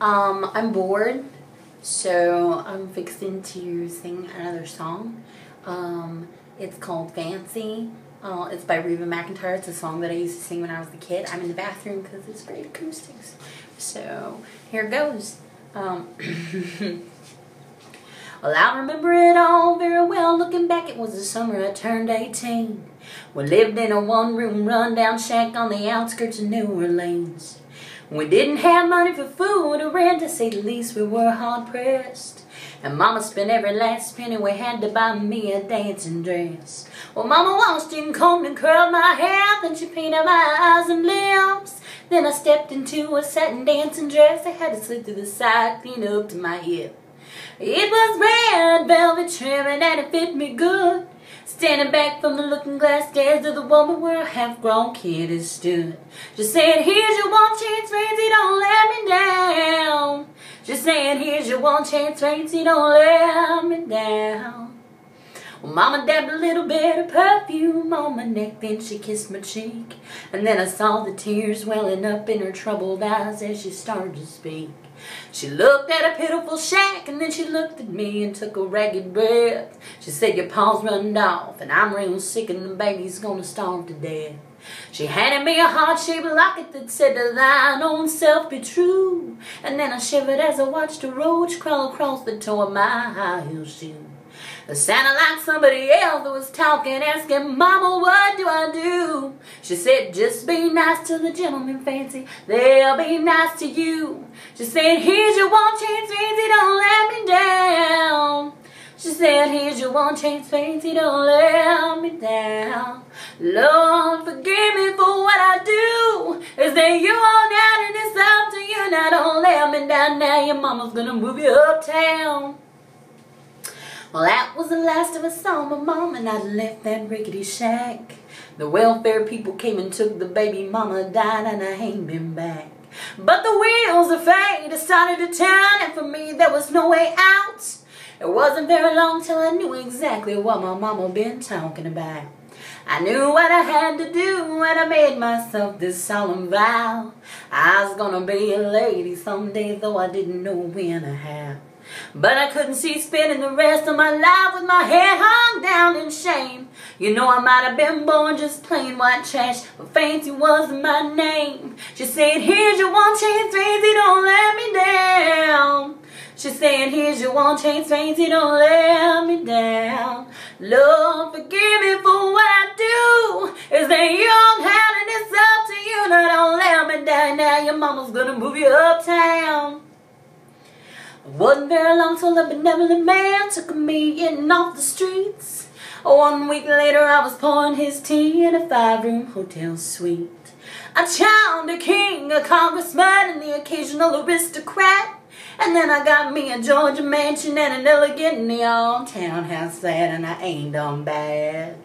I'm bored, so I'm fixing to sing another song. It's called Fancy. It's by Reba. It's a song that I used to sing when I was a kid. I'm in the bathroom because it's great acoustics. So, here it goes. Well, I remember it all very well. Looking back, it was the summer I turned 18. We lived in a one-room rundown shack on the outskirts of New Orleans. We didn't have money for food or rent, to say the least. We were hard-pressed, and Mama spent every last penny we had to buy me a dancing dress. Well, Mama washed and combed and curled my hair, then she painted my eyes and lips. Then I stepped into a satin dancing dress. I had to slip through the side, clean up to my hip. It was red velvet trimming and it fit me good. Standing back from the looking glass, stares of the woman where a half-grown kid has stood. Just saying, here's your one chance, Fancy, don't let me down. Just saying, here's your one chance, Fancy, don't let me down. Well, Mama dabbed a little bit of perfume on my neck, then she kissed my cheek. And then I saw the tears welling up in her troubled eyes as she started to speak. She looked at a pitiful shack, and then she looked at me and took a ragged breath. She said, your pa's runned off, and I'm real sick, and the baby's gonna starve to death. She handed me a heart-shaped locket that said, to thine own self be true. And then I shivered as I watched a roach crawl across the toe of my high-heel shoe. It sounded like somebody else that was talking, asking, Mama, what do I do? She said, just be nice to the gentlemen, Fancy, they'll be nice to you. She said, here's your one chance, Fancy, don't let me down. She said, here's your one chance, Fancy, don't let me down. Lord, forgive me for what I do. Is that you on out and it's up to you. Now don't let me down, now your mama's gonna move you uptown. Well, that was the last of us saw my mom, and I left that rickety shack. The welfare people came and took the baby, Mama died, and I ain't been back. But the wheels of fate started to turn, and for me there was no way out. It wasn't very long till I knew exactly what my mama been talking about. I knew what I had to do, and I made myself this solemn vow. I was gonna be a lady someday, though I didn't know when or how. But I couldn't see spending the rest of my life with my head hung down in shame. You know, I might have been born just plain white trash, but Fancy wasn't my name. She said, here's your one chance, Fancy, don't let me down. She said, here's your one chance, Fancy, don't let me down. Lord, forgive me for what I do. Is that you don't have it, it's up to you. Now don't let me down, now your mama's gonna move you uptown. It wasn't very long till a benevolent man took me in off the streets. 1 week later I was pouring his tea in a 5-room hotel suite. I charmed a king, a congressman, and the occasional aristocrat. And then I got me a Georgia mansion and an elegant neon townhouse flat, and I ain't done bad.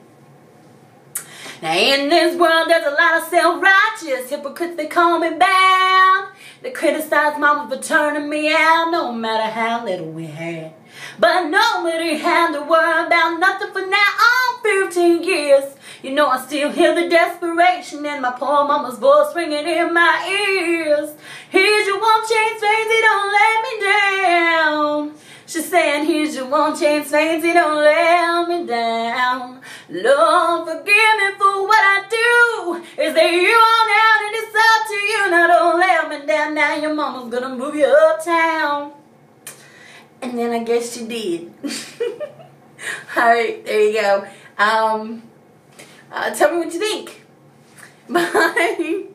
Now in this world there's a lot of self-righteous hypocrites, they call me bad. They criticize Mama for turning me out, no matter how little we had. But nobody had to worry about nothing for now on 15 years. You know, I still hear the desperation in my poor mama's voice ringing in my ears. Here's your one chance, Fancy, don't let me down. She's saying, here's your one chance, Fancy, don't let me down. Lord, forgive me for what I do. Is that you on out and it's up to you. Now don't let me down, now your mama's gonna move you uptown. And then I guess she did. Alright, there you go. Tell me what you think. Bye.